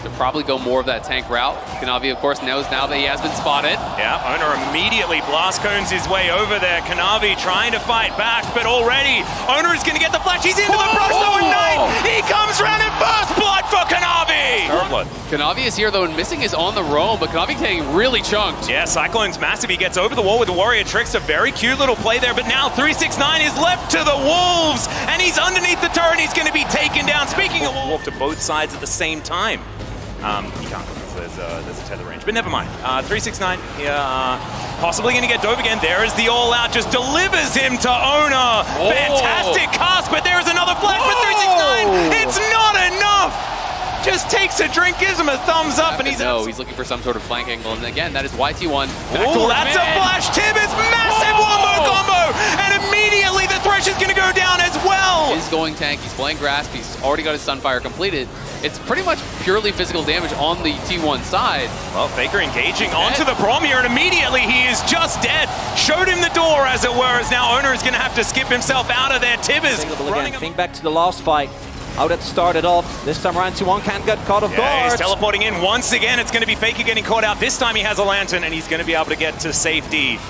to probably go more of that tank route. Kanavi, of course, knows now that he has been spotted. Yeah, Owner immediately blast cones his way over there. Kanavi trying to fight back, but already Owner is going to get the flash. He's into the brush, though, and Knight, he comes round in first blood for Kanavi! Kanavi is here, though, and Missing is on the roam, but Kanavi getting really chunked. Yeah, Cyclone's massive. He gets over the wall with the Warrior Tricks. A very cute little play there, but now 369 is left to the Wolves, and he's underneath the turret. He's going to be taken down. Speaking of Wolves, to both sides at the same time. You can't, because there's a tether range, but never mind. 369 here, possibly going to get dove again. There is the all-out, just delivers him to Owner. Oh. Fantastic cast, but there is another flash for 369. It's not enough. Just takes a drink, gives him a thumbs up, and he's looking for some sort of flank angle, and again, that is YT1. Oh, that's a flash. Tibbetts, massive wombo combo, and immediately the Thresh is going to go down as well. He's going tank, he's playing Grasp, he's already got his Sunfire completed. It's pretty much purely physical damage on the T1 side. Well, Faker engaging onto the Braum here, and immediately he is just dead. Showed him the door, as it were, as now Owner is going to have to skip himself out of there. Tibbetts running. Think back to the last fight. How that started off. This time around, T1 can't get caught off guard. He's teleporting in once again. It's going to be Faker getting caught out. This time he has a lantern, and he's going to be able to get to safety.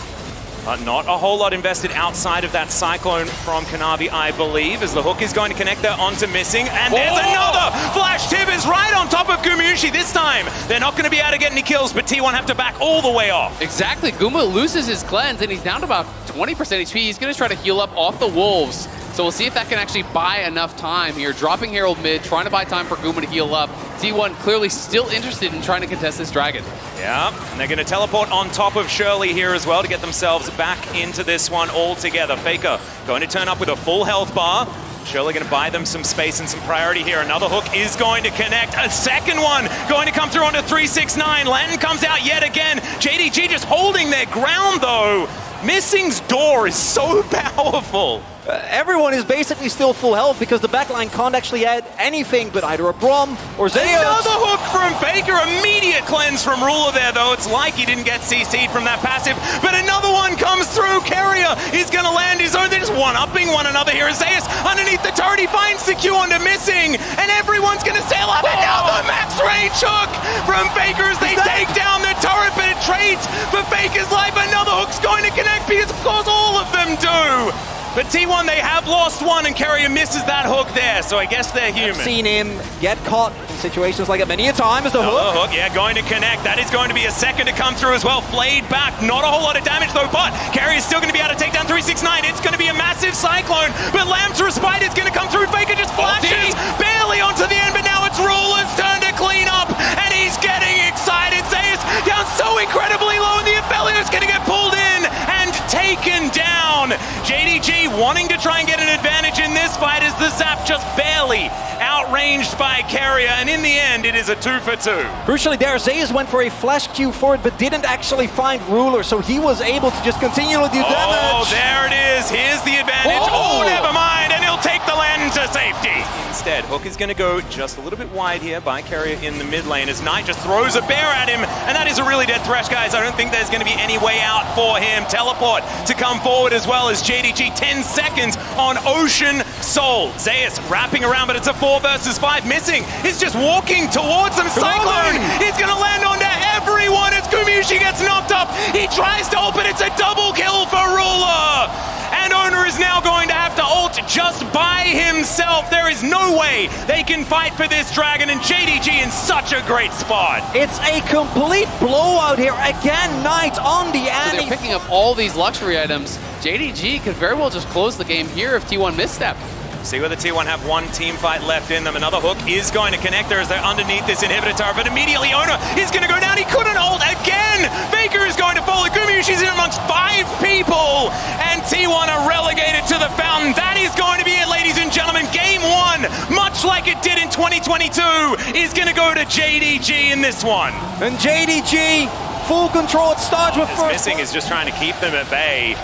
Not a whole lot invested outside of that Cyclone from Kanavi, I believe, as the hook is going to connect there onto Missing. And there's another flash. Tibbetts right on top of Gumayusi. This time, they're not going to be able to get any kills, but T1 have to back all the way off. Exactly. Guma loses his cleanse, and he's down to about 20% HP. He's going to try to heal up off the Wolves. So we'll see if that can actually buy enough time here. Dropping Herald mid, trying to buy time for Guma to heal up. T1 clearly still interested in trying to contest this Dragon. Yeah, and they're going to teleport on top of Shirley here as well to get themselves back into this one altogether. Faker going to turn up with a full health bar. Shirley going to buy them some space and some priority here. Another hook is going to connect. A second one going to come through onto 369. Lantern comes out yet again. JDG just holding their ground, though. Missing's door is so powerful. Everyone is basically still full health because the backline can't actually add anything but either a Braum or Zeus. Another hook from Faker. Immediate cleanse from Ruler there, though. It's like he didn't get CC'd from that passive, but another one comes through. Carrier is going to land his own. They're just one-upping one another here. Zeus underneath the turret. He finds the Q onto Missing, and everyone's going to sail up. And now the max range hook from Faker as they take down the turret, but it trades for Faker's life. Another hook's going to connect because, of course, all of them do. But T1, they have lost one, and Carrier misses that hook there, so I guess they're human. I've seen him get caught in situations like that many a time as the hook. Yeah, going to connect. That is going to be a second to come through as well. Flayed back. Not a whole lot of damage, though, but Carrier's still going to be able to take down 369. It's going to be a massive Cyclone, but Lamb's Respite is going to come through. Faker just flashes barely onto the end, but now it's Ruler's turn to clean up, and he's getting excited. Zeus down so incredibly low, and the Aphelios going to get pulled in and taken down. JDG wanting to try and get an advantage in this fight as the Zap just barely outranged by Carrier, and in the end, it is a 2-for-2. Crucially there, Zeus went for a flash Q for it, but didn't actually find Ruler, so he was able to just continue to do damage. Oh, there it is. Here's the advantage. Oh, never mind, and he'll take the land to safety. Instead, Hook is going to go just a little bit wide here by Carrier in the mid lane as Knight just throws a bear at him, and that is a really dead Thresh, guys. I don't think there's going to be any way out for him. Teleport to come forward as well as JDG. 10 seconds on Ocean Soul. Zeus wrapping around, but it's a 4 versus 5. Missing is just walking towards them. Cyclone is going to land onto everyone as Gumayusi gets knocked up. He tries to ult, but it's a double kill for Ruler. And Owner is now going to have to ult just by himself. There is no way they can fight for this Dragon, and JDG in such a great spot. It's a complete blowout here. Again, Knight on the So they're picking up all these luxury items. JDG could very well just close the game here if T1 misstep. See whether T1 have one team fight left in them. Another hook is going to connect there as they're underneath this inhibitor tower, but immediately Owner is going to go down. He couldn't ult again. Faker is going to fall. Gumayusi's in amongst 5 people, and T1 are relegated to the fountain. That is going to be it, ladies and gentlemen. Game 1, much like it did in 2022, is going to go to JDG in this one. And JDG, full control. It starts with first. Missing is just trying to keep them at bay.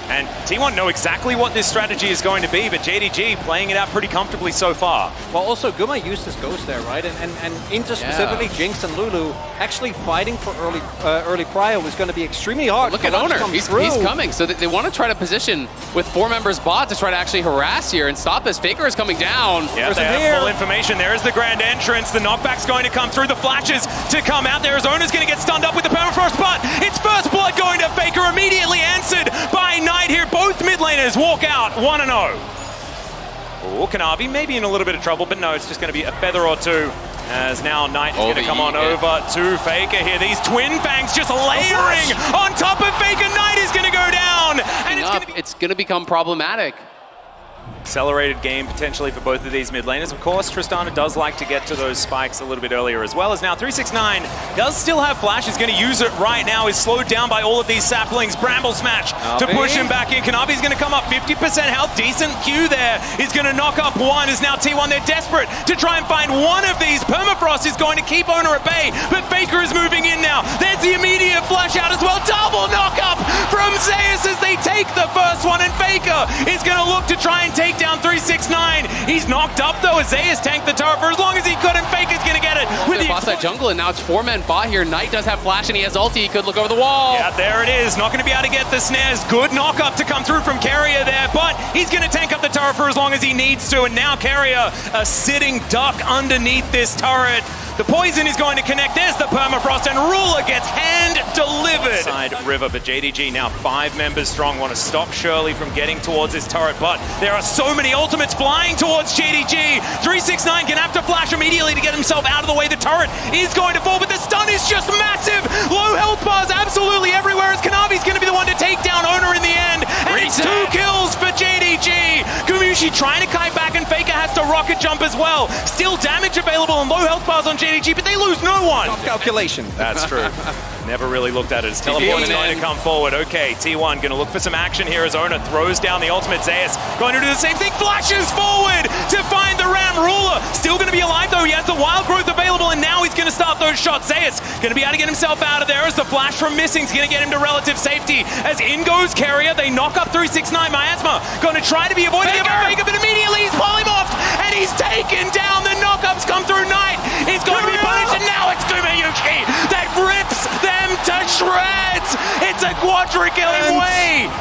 And T1 know exactly what this strategy is going to be, but JDG playing it out pretty comfortably so far. Well, also, Guma used his ghost there, right? And into specifically Jinx and Lulu, actually fighting for early prio was going to be extremely hard. Look at Owner. He's coming. So they want to try to position with 4 members bot to try to actually harass here and stop this. Faker is coming down. Yeah, they have full information. There is the grand entrance. The knockback's going to come through. The flashes to come out there. Owner's going to get stunned up with the permafrost, but it's first blood going to Faker, immediately answered by Knight here. Both mid laners walk out 1-0. Oh, Kanavi maybe in a little bit of trouble, but no, it's just going to be a feather or two. As now Knight is going to come on over to Faker here. These twin bangs just layering on top of Faker. Knight is going to go down, and it's going to become problematic. Accelerated game potentially for both of these mid laners. Of course, Tristana does like to get to those spikes a little bit earlier, as well as now 369 does still have flash. He's going to use it right now. Is slowed down by all of these saplings. Bramble smash to push him back in. Kanavi's going to come up 50% health. Decent Q there. He's going to knock up one. Is now T1. They're desperate to try and find one of these. Permafrost is going to keep Owner at bay, but Faker is moving in now. There's the immediate flash out as well. Double knock up from Zeus as they take the first one, and Faker is going to look to try and take down 369. He's knocked up though as Zeus tanked the turret for as long as he could, and Faker's gonna get it with the bot side jungle, and now it's 4-man bot here. Knight does have flash and he has ulti. He could look over the wall. Yeah, there it is. Not gonna be able to get the snares. Good knock up to come through from Carrier there, but he's gonna tank up the turret for as long as he needs to, and now Carrier a sitting duck underneath this turret. The poison is going to connect. There's the permafrost, and Ruler gets hand-delivered. Side river, but JDG now 5 members strong. Want to stop Shirley from getting towards his turret, but there are so many ultimates flying towards JDG. 369 can have to flash immediately to get himself out of the way. The turret is going to fall, but the stun is just massive. Low health bars absolutely everywhere as Kanavi's going to be the one to take down Owner in the end. And it's 2 kills for JDG. Gumayusi trying to kite back, and Faker has to rocket jump as well. Still damage available and low health bars on JDG, but they lose no one. Top calculation. That's true. Never really looked at it as teleport is going to come forward. Okay, T1 going to look for some action here as Owner throws down the ultimate. Zeus going to do the same thing. Flashes forward to find the Ram. Ruler still going to be alive though. He has the wild growth available, and now he's going to start those shots. Zeus going to be able to get himself out of there as the flash from Missing's going to get him to relative safety. As in goes Carrier. They knock up 369. Miasma going to try to be avoiding him, but immediately he's polymorphed and he's taken down. The knockups come through. Knight is going to be punished, and now it's Gumayusi that rips them to shreds. It's a quadra-kill away.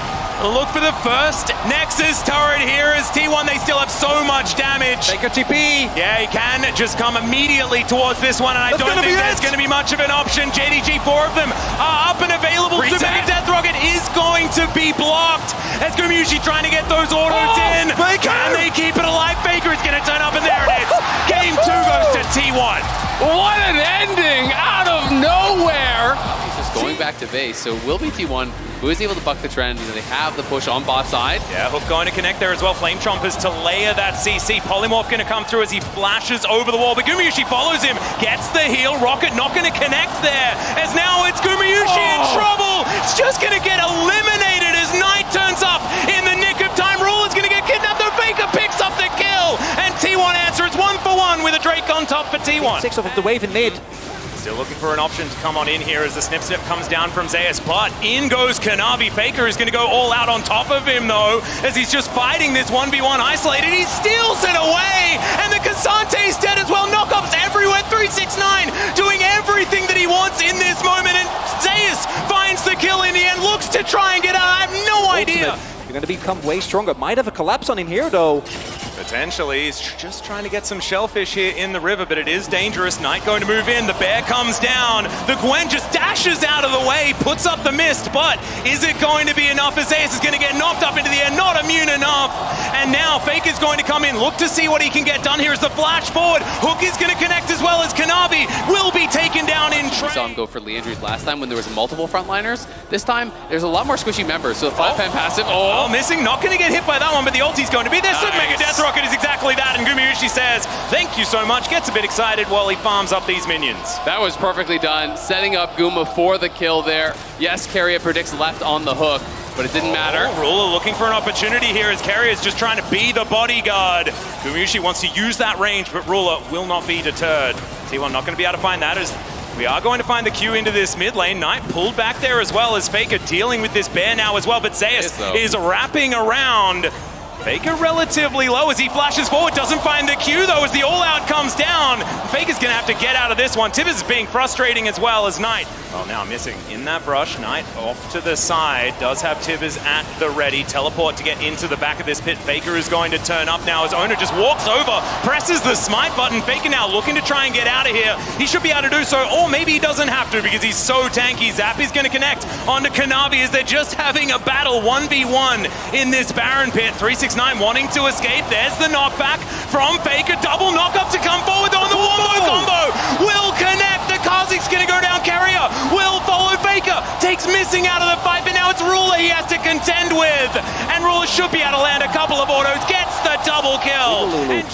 Look for the first Nexus turret here as T1, they still have so much damage. Take a TP. Yeah, he can just come immediately towards this one, and I don't think there's going to be much of an option. JDG, 4 of them are up and available. Super Death Rocket is going to be blocked as Gumayusi trying to get those autos in. Can they keep it alive? Faker is going to turn up, and there it is. Game 2 goes to T1. What an ending out of nowhere. He's just going back to base, so will be T1 who is able to buck the trend. You know, they have the push on bot side. Yeah, Hook going to connect there as well. Flame Chompers to layer that CC. Polymorph going to come through as he flashes over the wall, but Gumayusi follows him, gets the heal. Rocket not going to connect there, as now it's Gumayusi in trouble. It's just going to get eliminated as Knight turns up in the nick of time. Ruler's going to get kidnapped, though Faker picks up the kill, and T1 answers 1-for-1 with a Drake on top for T1. 6 of the wave in mid. Still looking for an option to come on in here as the snip comes down from Zeus, but in goes Kanavi. Faker is going to go all out on top of him though, as he's just fighting this 1v1 isolated. He steals it away, and the Casante's dead as well. Knockups everywhere. 369 doing everything that he wants in this moment, and Zeus finds the kill in the end, looks to try and get out. I have no idea. You're going to become way stronger. Might have a collapse on him here though. Potentially, he's just trying to get some shellfish here in the river, but it is dangerous. Knight going to move in, the bear comes down, the Gwen just dashes out of the way, puts up the mist, but is it going to be enough? As Zeus is going to get knocked up into the air, not immune enough, and now Faker's going to come in, look to see what he can get done here as the flash forward. Hook is going to connect as well as Kanavi will be taken down in We saw him go for Leandry's last time when there was multiple frontliners. This time, there's a lot more squishy members, so the 5-pan passive. Oh, missing, not going to get hit by that one, but the ulti's going to be there. Nice. Mega Death Rocket is exactly that, and Gumayusi says, thank you so much, gets a bit excited while he farms up these minions. That was perfectly done, setting up Guma for the kill there. Yes, Carrier predicts left on the hook, but it didn't matter. Ruler looking for an opportunity here as Carrier's just trying to be the bodyguard. Gumayusi wants to use that range, but Ruler will not be deterred. T1 not going to be able to find that as We are going to find the Q into this mid lane. Knight pulled back there as well as Faker dealing with this bear now as well, but Zeus is wrapping around. Faker relatively low as he flashes forward, doesn't find the Q though as the all-out comes down. Faker's gonna have to get out of this one. Tibbers is being frustrating as well as Knight. Oh, now missing in that brush. Knight off to the side, does have Tibbers at the ready. Teleport to get into the back of this pit. Faker is going to turn up now as Owner just walks over, presses the smite button. Faker now looking to try and get out of here. He should be able to do so, or maybe he doesn't have to because he's so tanky. Zap is gonna connect onto Kanavi as they're just having a battle 1v1 in this Baron pit. 369 wanting to escape. There's the knockback from Faker. Double knock up to come forward on the wombo combo. Will connect. The Kha'Zix's gonna go down. Carrier will follow Faker. Takes Missing out of the fight, but now it's Ruler he has to contend with. And Ruler should be able to land a couple of autos. Gets the double kill.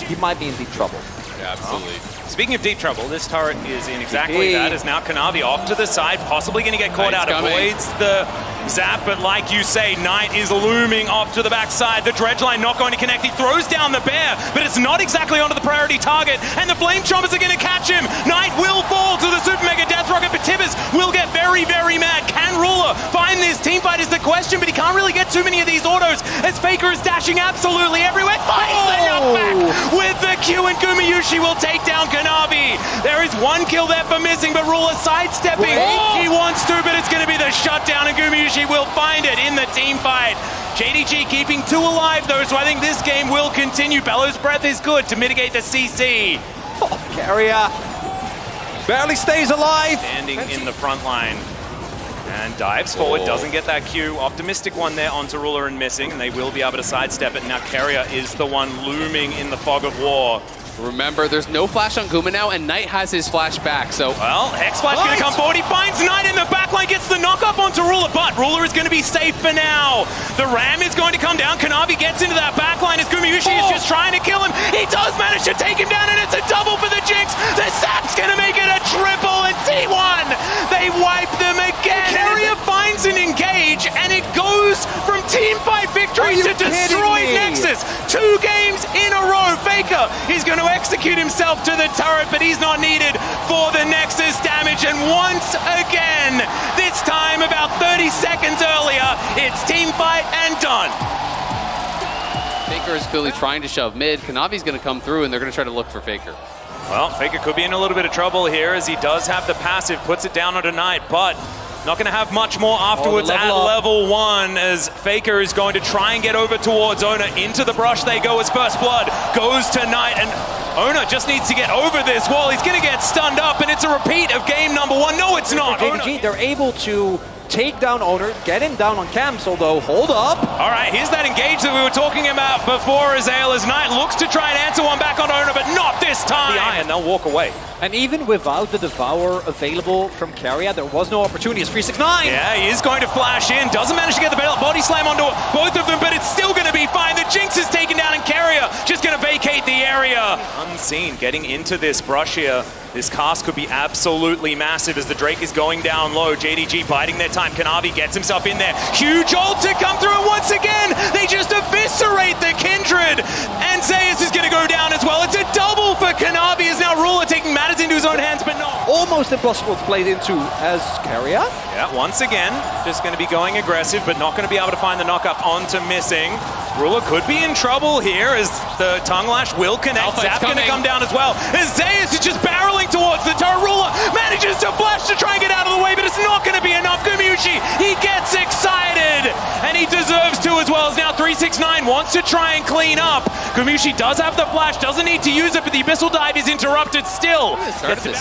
He might be in deep trouble. Yeah, absolutely. Speaking of deep trouble, this turret is in exactly that. Is now Kanavi off to the side, possibly going to get caught out. Avoids the zap, but like you say, Knight is looming off to the backside. The dredge line not going to connect. He throws down the bear, but it's not exactly onto the priority target, and the flame chompers are going to catch him. Knight will fall to the super mega death rocket, but Tibbers will get very, very mad. Can Ruler find this team fight is the question, but he can't really get too many of these autos as Faker is dashing absolutely everywhere. Finds the knockback with the Q, and Gumayusi will take down Kanavi. There is one kill there for Missing, but Ruler sidestepping. He wants to, but it's going to be the shutdown, and Gumayusi will find it in the team fight. JDG keeping 2 alive though, so I think this game will continue. Bellows Breath is good to mitigate the CC. Oh, Carrier barely stays alive. Standing in the front line. And dives forward, doesn't get that Q. Optimistic one there onto Ruler and Missing, and they will be able to sidestep it. Now Carrier is the one looming in the fog of war. Remember, there's no flash on Guma now, and Knight has his flash back, so... Well, Hex Flash going to come forward. He finds Knight in the backline, gets the knock up onto Ruler, but Ruler is going to be safe for now. The Ram is going to come down. Kanavi gets into that backline as Gumayusi is just trying to kill him. He does manage to take him down, and it's a double for the Jinx. The Zap's going to make it a triple, and T1, they wipe them again. Carrier finds an engage, and it goes from team fight victory to destroyed Nexus. 2 games in a row. Faker is going to execute himself to the turret, but he's not needed for the Nexus damage. And once again, this time about 30 seconds earlier, it's team fight and done. Faker is clearly trying to shove mid. Kanavi's going to come through, and they're going to try to look for Faker. Well, Faker could be in a little bit of trouble here as he does have the passive, puts it down onto Knight, but not going to have much more afterwards at level 1 as Faker is going to try and get over towards Owner. Into the brush they go as First Blood goes to Knight, and Owner just needs to get over this wall. He's going to get stunned up, and it's a repeat of game number 1. No, it's not. JDG, they're able to take down Owner, get him down on camps, although hold up. All right, here's that engage that we were talking about before as Knight looks to try and answer one back on Owner, but not this time. The Iron, they'll walk away. And even without the Devour available from Carrier, there was no opportunity. It's 369. Yeah, he is going to flash in. Doesn't manage to get the body slam onto both of them, but it's still going to be fine. The Jinx is taken down, and Carrier just going to vacate the area. Unseen, getting into this brush here. This cast could be absolutely massive as the Drake is going down low. JDG biding their time. Kanavi gets himself in there. Huge ult to come through, and once again, they just eviscerate the Kindred. And Zeus is going to go down as well. It's a double for Kanavi as now Ruler taking matters into his own hands, but not. Almost impossible to play into as Carrier. Yeah, once again, just going to be going aggressive, but not going to be able to find the knock-up onto Missing. Ruler could be in trouble here as the Tongue Lash will connect. Zap's going to come down as well. As Zeus is just barreling towards the turret. Ruler manages to flash to try and get out of the way, but it's not going to be enough. Gumayusi, he gets excited, and he deserves to as well, as now 369 wants to try and clean up. Gumayusi does have the flash, doesn't need to use it, but the Abyssal Dive is interrupted still.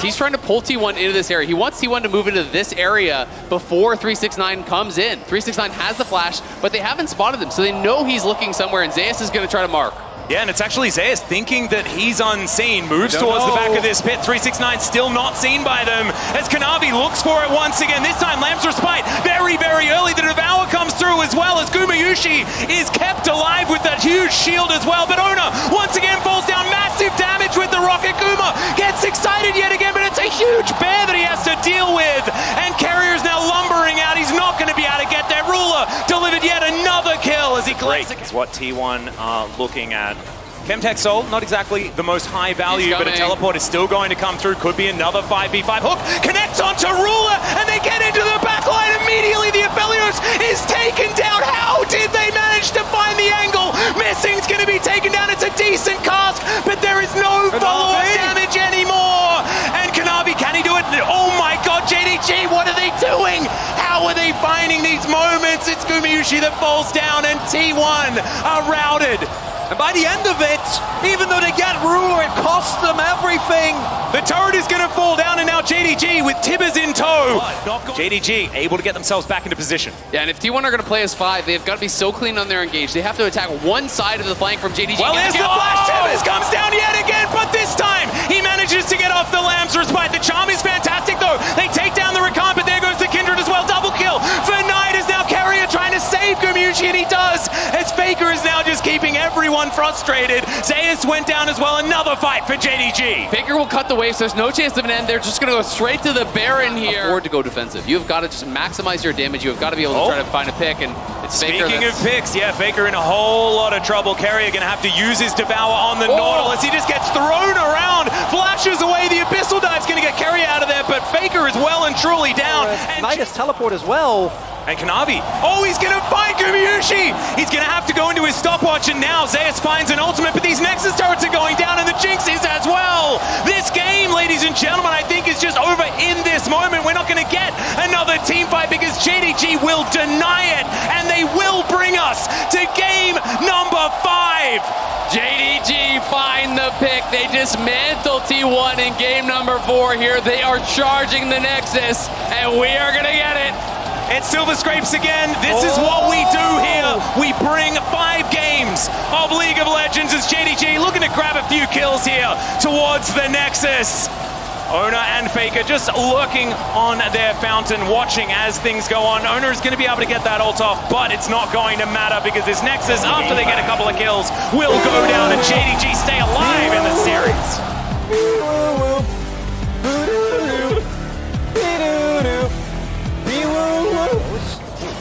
He's trying to pull T1 into this area. He wants T1 to move into this area before 369 comes in. 369 has the flash, but they haven't spotted him, so they know he's looking somewhere, and Zeus is going to try to mark. Yeah, and it's actually Zeus thinking that he's unseen. Moves towards the back of this pit. 369 still not seen by them. As Kanavi looks for it once again. This time, Lam's Respite very, very early. The Devour comes through as well as Gumayusi is kept alive with that huge shield as well. But Owner once again falls down. Massive damage with the rocket. Guma gets excited yet again, but it's a huge bear that he has to deal with. And Carrier's now lumbering out. He's not going to be able to get there. Ruler delivered yet another kill as he collects. Is what T1 are looking at. Chemtech Soul, not exactly the most high value, but a teleport is still going to come through. Could be another 5v5. Hook connects onto Ruler, and they get into the backline immediately. The Aphelios is taken down. How did they manage to find the angle? Missing's going to be taken down. It's a decent cast, but there is no follow-up damage anymore. And Kanavi, can he do it? Oh my god, JDG, what are they doing? How are they finding these moments? It's Gumayusi that falls down, and T1 are routed. And by the end of it, even though they get Ruler, it costs them everything. The turret is going to fall down, and now JDG with Tibbers in tow. JDG able to get themselves back into position. Yeah, and if T1 are going to play as 5, they've got to be so clean on their engage. They have to attack one side of the flank from JDG. Well, there's the flash. Tibbers comes down yet again, but this time he manages to get off the Lamb's respite. The charm is fantastic, though. They take down the Rakan, but there goes the Kindred as well. Double kill for Knight as now Carrier trying to save Gumayusi, and he does. As Faker is now just keeping everyone frustrated. Zeus went down as well. Another fight for JDG. Faker will cut the wave, so there's no chance of an end. They're just going to go straight to the Baron here. Afford to go defensive. You've got to just maximize your damage. You've got to be able to try to find a pick, and it's Faker. Speaking of picks, yeah, Faker in a whole lot of trouble. Carrier going to have to use his Devour on the Nautilus. He just gets thrown around, flashes away. The Abyssal Dive's going to get Carrier out of there, but Faker is well and truly down. And Knight is teleport as well. And Kanavi, oh, he's going to find Gumayusi! He's going to have to go into his stopwatch, and now Zeus finds an ultimate, but these Nexus turrets are going down, and the Jinx is as well! This game, ladies and gentlemen, I think is just over in this moment. We're not going to get another team fight because JDG will deny it, and they will bring us to game number 5! JDG find the pick. They dismantle T1 in game number 4 here. They are charging the Nexus, and we are going to get it. It's Silver Scrapes again. This is what we do here. We bring 5 games of League of Legends as JDG looking to grab a few kills here towards the Nexus. Owner and Faker just lurking on their fountain, watching as things go on. Owner is going to be able to get that ult off, but it's not going to matter because this Nexus, after they get a couple of kills, will go down and JDG stay alive in the series.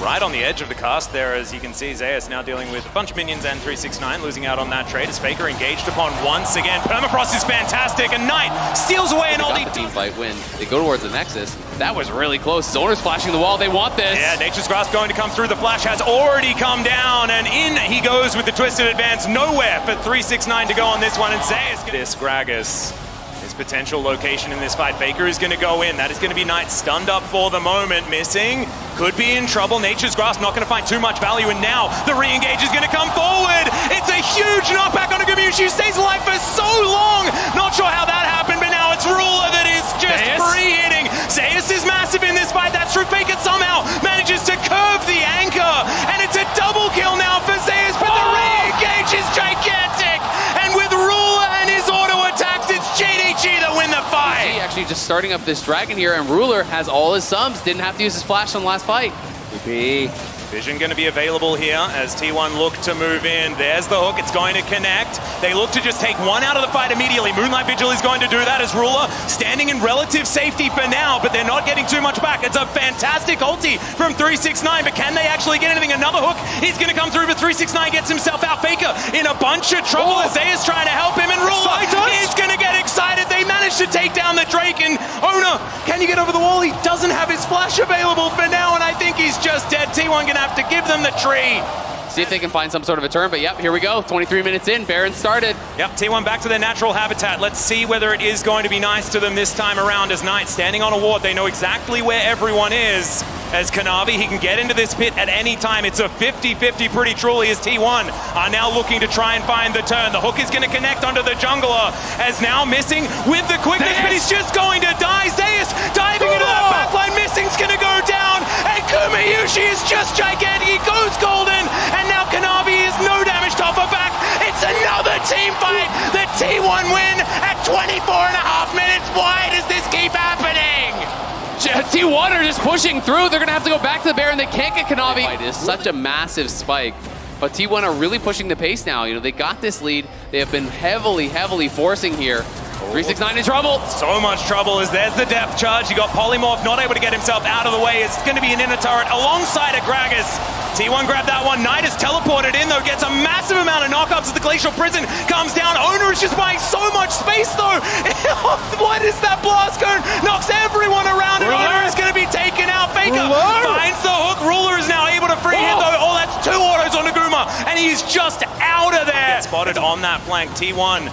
Right on the edge of the cast there, as you can see, Zeus now dealing with a bunch of minions and 369, losing out on that trade as Faker engaged upon once again. Permafrost is fantastic, and Knight steals away an ulti. The team fight win. They go towards the Nexus. That was really close. Zoner's flashing the wall. They want this. Yeah, Nature's Grasp going to come through. The flash has already come down, and in he goes with the Twisted Advance. Nowhere for 369 to go on this one, and Zeus. This Gragas. His potential location in this fight. Faker is going to go in. That is going to be Knight stunned up for the moment. Missing. Could be in trouble. Nature's Grasp not going to find too much value. And now the re-engage is going to come forward. It's a huge knockback on a Gumayusi who stays alive for so long. Not sure how that happened, but now it's Ruler that is just free-hitting. Zeus is massive in this fight. That's true. Faker somehow manages to curve the anchor. And it's a double kill now for Zeus. But the re-engage is gigantic. And with Ruler and his auto attacks, it's JDG that win the fight. Actually just starting up this dragon here, and Ruler has all his subs. Didn't have to use his flash on the last fight. Vision going to be available here as T1 look to move in. There's the hook. It's going to connect. They look to just take one out of the fight immediately. Moonlight Vigil is going to do that as Ruler standing in relative safety for now, but they're not getting too much back. It's a fantastic ulti from 369, but can they actually get anything? Another hook. He's going to come through, but 369 gets himself out. Faker in a bunch of trouble as Zeus trying to help him, and Ruler is going to get excited. They managed to take down the Drake, and Owner, can you get over the wall? He doesn't have his flash available for now, and I think he's just dead. T1 going to have to give them the tree. See if they can find some sort of a turn, but yep, here we go. 23 minutes in, Baron started. Yep, T1 back to their natural habitat. Let's see whether it is going to be nice to them this time around as Knight standing on a ward. They know exactly where everyone is. As Kanavi, he can get into this pit at any time. It's a 50-50 pretty truly as T1 are now looking to try and find the turn. The hook is going to connect onto the jungler as now missing with the quickness, but he's just going to die. Zeus diving into that backline. Missing's going to go down, and Gumayusi is just gigantic. He goes golden, and now Kanavi is no damage to offer back. It's another team fight. The T1 win at 24.5 minutes. Why does this keep happening? T1 are just pushing through. They're going to have to go back to the Baron. They can't get Kanavi. It is such a massive spike. But T1 are really pushing the pace now. You know, they got this lead. They have been heavily forcing here. 369 in trouble. So much trouble as there's the depth charge. You got Polymorph not able to get himself out of the way. It's going to be an inner turret alongside a Gragas. T1 grabbed that one. Knight is teleported in though, gets a massive amount of knockups as the Glacial Prison comes down. Owner is just buying so much space though. What is that blast cone? Knocks everyone around and Owner is going to be taken out. Faker finds the hook. Ruler is now able to free him though. Oh, that's 2 autos on Naguma and he's just out of there. Gets spotted on that flank. T1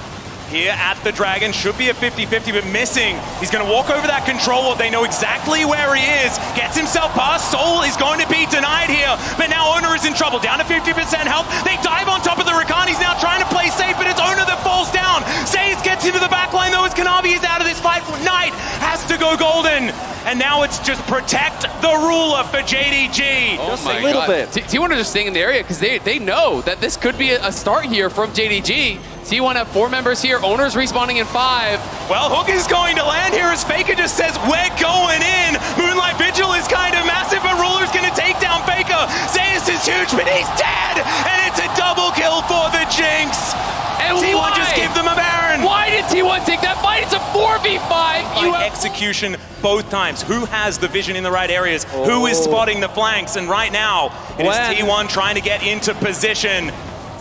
here at the Dragon, should be a 50-50, but missing. He's going to walk over that control wall. They know exactly where he is. Gets himself past. Soul is going to be denied here, but now Owner is in trouble. Down to 50% health. They dive on top of the Rakan. He's now trying to play safe, but it's Owner that falls down. Zaze gets into the backline though as Kanavi is out of this fight. Knight has to go golden. And now it's just protect the ruler for JDG. Oh just a little bit. T1 are just staying in the area because they know that this could be a start here from JDG. T1 have 4 members here. Owner's respawning in 5. Well, Hook is going to land here as Faker just says, we're going in. Moonlight Vigil is kind of massive, but Ruler's going to take down Faker. Zeus is huge, but he's dead. And it's a double kill for the Jinx. And T1 why? just give them a Baron. Why did T1 take that fight? It's a 4v5. Execution both times. Who has the vision in the right areas? Who is spotting the flanks? And right now, it is T1 trying to get into position.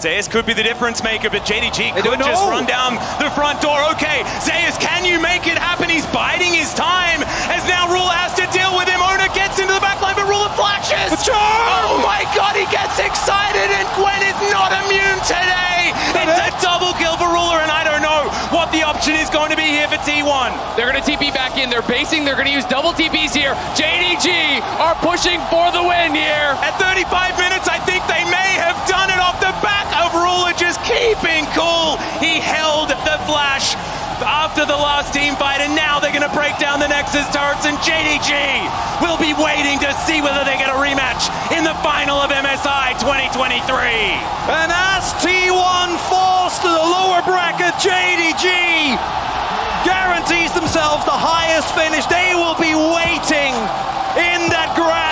Zeus could be the difference maker, but JDG could just run down the front door. Okay, Zeus, can you make it happen? He's biding his time as now Ruler has to deal with him. Owner gets into the backline, but Ruler flashes. Oh my god, he gets excited, and Gwen is not immune today. It's a double kill for Ruler, and I don't know what the option is going to be here for T1. They're going to TP back in. They're basing. They're going to use double TPs here. JDG are pushing for the win here. At 35 minutes, I think they may have done it off the back of Ruler just keeping cool. He held the flash after the last team fight, and now they're going to break down the Nexus turrets, and JDG will be waiting to see whether they get a rematch in the final of MSI 2023. And as T1 falls to the lower bracket, JDG guarantees themselves the highest finish. They will be waiting in that grand